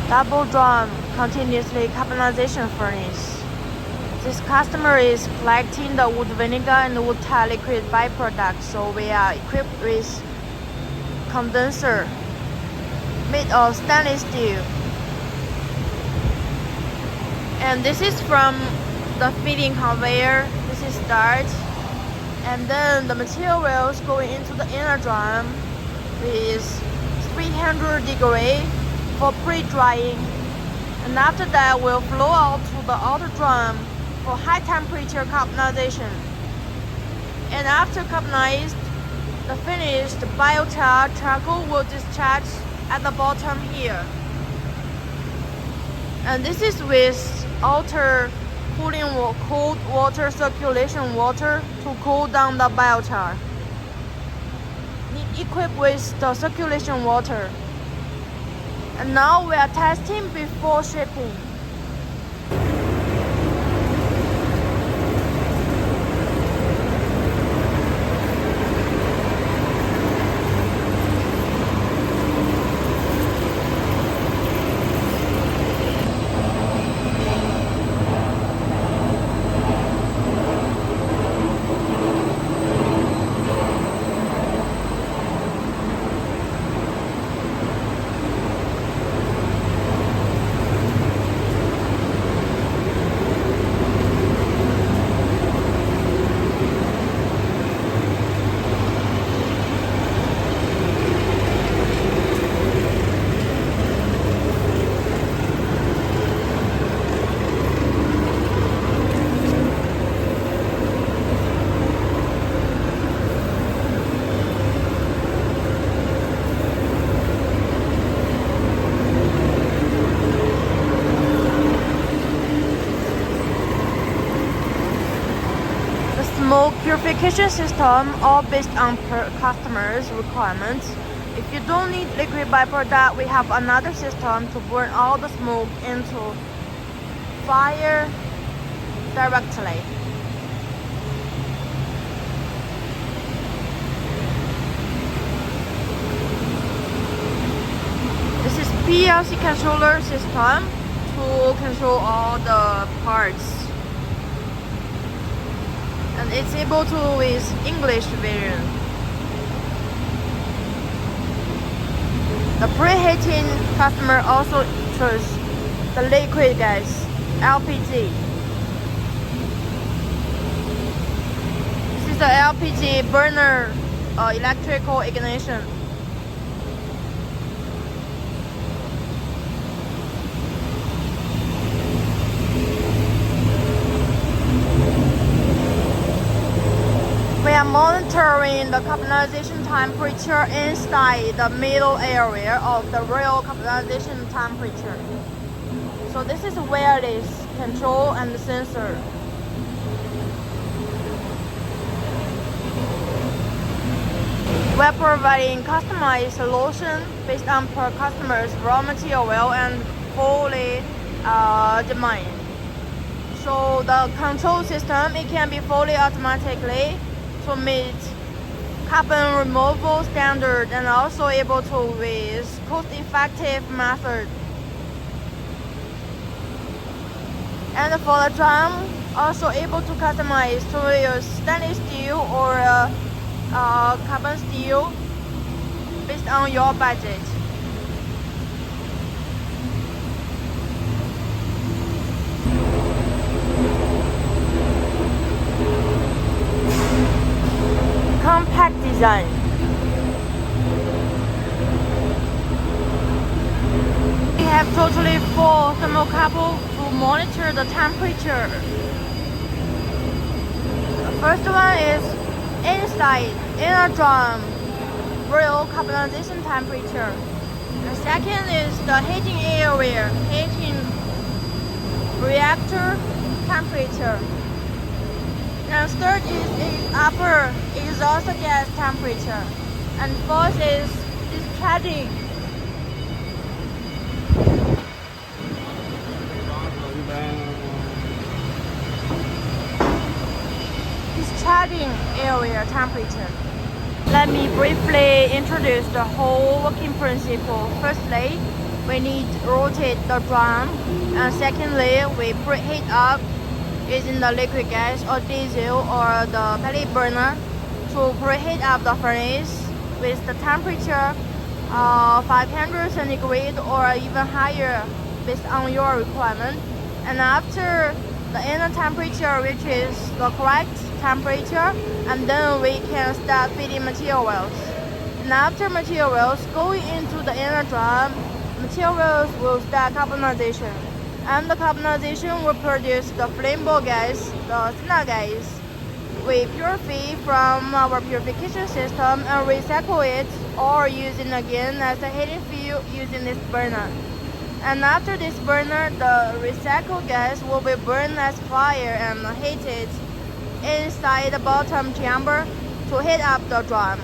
double drum continuously carbonization furnace. This customer is collecting the wood vinegar and wood tar liquid byproduct, so we are equipped with condenser made of stainless steel. And this is from the feeding conveyor. This is start, and then the materials going into the inner drum with 300 degrees for pre-drying, and after that will flow out to the outer drum for high temperature carbonization. And after carbonized, the finished biochar charcoal will discharge at the bottom here. And this is with outer cooling cold water circulation water to cool down the biochar. Equipped with the circulation water. And now we are testing before shipping. Smoke purification system, all based on customers' requirements. If you don't need liquid byproduct, we have another system to burn all the smoke into fire directly. This is PLC controller system to control all the parts. And it's able to with English version. The preheating customer also chose the liquid gas, LPG. This is the LPG burner electrical ignition. We are monitoring the carbonization temperature inside the middle area of the real carbonization temperature. So this is wireless control and sensor. We are providing customized solution based on per customer's raw material and fully demand. So the control system, it can be fully automatically to meet carbon removal standard and also able to with cost-effective method. And for the drum, also able to customize to use stainless steel or carbon steel based on your budget. Compact design. We have totally 4 thermocouple to monitor the temperature. The first one is inside inner drum real carbonization temperature. The second is the heating area, heating reactor temperature. And third is upper exhaust gas temperature. And fourth is discharging. Discharging area temperature. Let me briefly introduce the whole working principle. Firstly, we need to rotate the drum, and secondly, we preheat up using the liquid gas or diesel or the pellet burner to preheat up the furnace with the temperature 500 centigrade or even higher based on your requirement. And after the inner temperature reaches the correct temperature, and then we can start feeding materials. And after materials going into the inner drum, materials will start carbonization. And the carbonization will produce the flammable gas, the snygas. We purify from our purification system and recycle it or using again as a heating fuel using this burner. And after this burner, the recycled gas will be burned as fire and heated inside the bottom chamber to heat up the drum.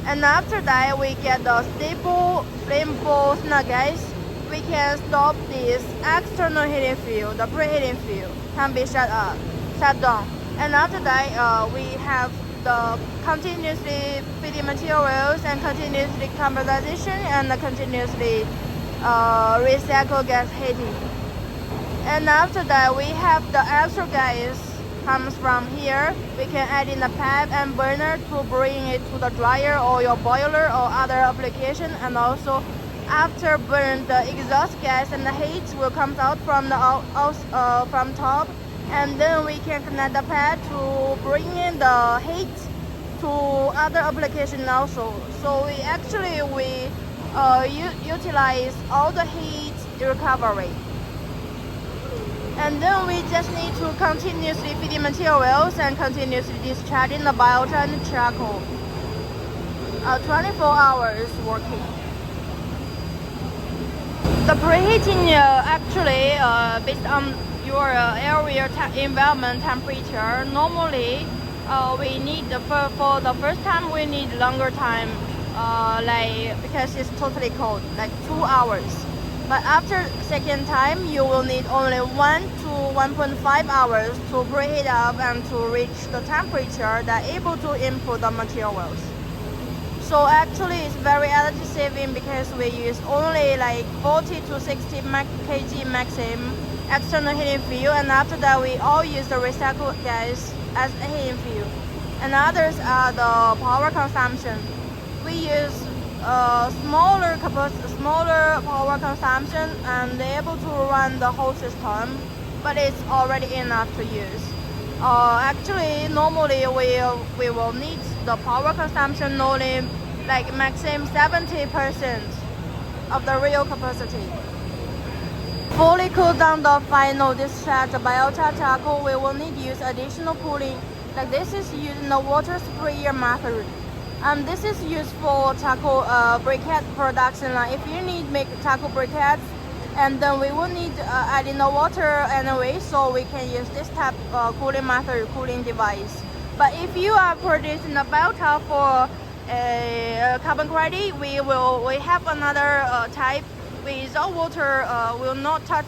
And after that, we get the stable flammable snygas. We can stop this external heating fuel, the preheating fuel can be shut down. And after that, we have the continuously feeding materials and continuously carbonization and the continuously recycle gas heating. And after that, we have the extra gas comes from here. We can add in the pipe and burner to bring it to the dryer or your boiler or other application. And also after burn, the exhaust gas and the heat will come out from the from top, and then we can connect the pipe to bring in the heat to other application also. So we actually utilize all the heat recovery. And then we just need to continuously feed the materials and continuously discharging the biochar and charcoal. 24 hours working. The preheating actually based on your area environment temperature. Normally, we need for the first time we need longer time, because it's totally cold, like 2 hours. But after second time, you will need only 1 to 1.5 hours to preheat up and to reach the temperature that able to input the materials. So actually it's very energy saving because we use only like 40 to 60 kg maximum external heating fuel, and after that we all use the recycled gas as a heating fuel. And others are the power consumption. We use smaller power consumption and able to run the whole system, but it's already enough to use. Actually, normally we will need the power consumption only like maximum 70% of the real capacity. Fully cool down the final discharge biochar charcoal, we will need to use additional cooling. Like this is using the water sprayer method. And this is used for charcoal briquette production. Like if you need make charcoal briquettes, and then we will need add in the water anyway, so we can use this type of cooling method, cooling device. But if you are producing the biochar for carbon credit, we have another type without water, will not touch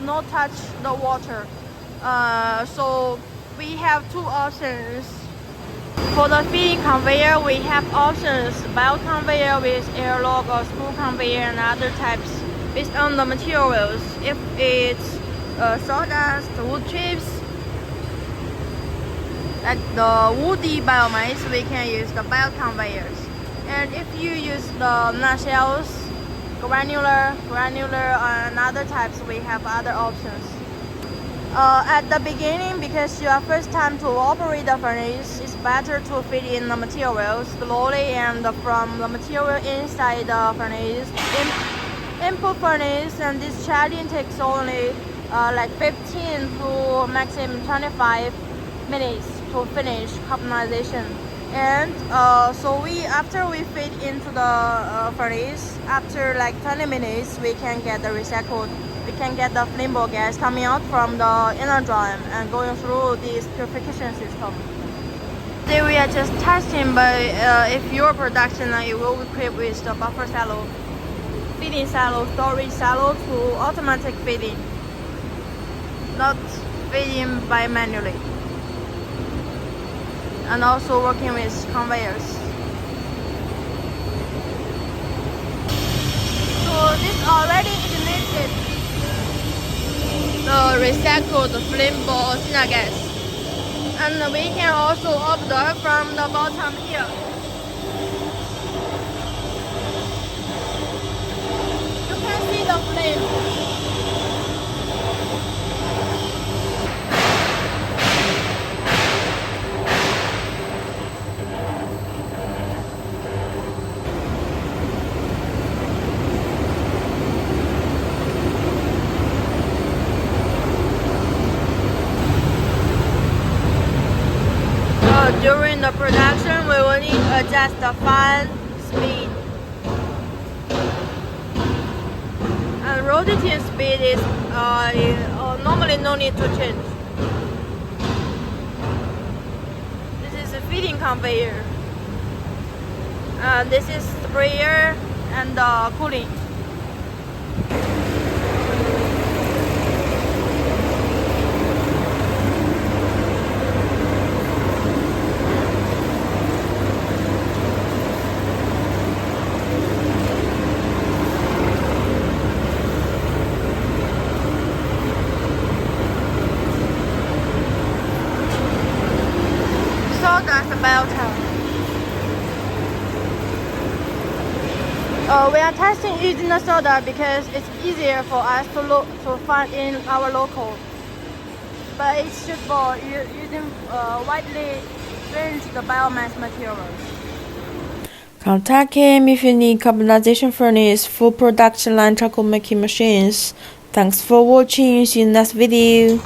the water. So we have two options. For the feeding conveyor, we have options: belt conveyor with airlock or screw conveyor and other types based on the materials. If it's sawdust, wood chips, like the woody biomass, we can use the belt conveyors. And if you use the nutshells, granular and other types, we have other options. At the beginning, because you are first time to operate the furnace, it's better to feed in the materials slowly and from the material inside the furnace. Input furnace and discharging takes only like 15 to maximum 25 minutes to finish carbonization. And so after we feed into the furnace, after like 20 minutes, we can get the recycled. We can get the flammable gas coming out from the inner drum and going through this purification system. Today we are just testing, but if your production it will be equipped with the buffer silo, feeding silo, storage silo to automatic feeding, not feeding by manually, and also working with conveyors. So this already ignited the recycled flammable snygas, and we can also observe from the bottom here. You can see the flame. During the production, we will need to adjust the fan speed. And rotating speed is normally no need to change. This is a feeding conveyor. This is sprayer and cooling. That's the biochar. We are testing using the soda because it's easier for us to find in our local. But it's suitable using widely ranged biomass materials. Contact him if you need carbonization furnace, full production line charcoal making machines. Thanks for watching. See you in the next video.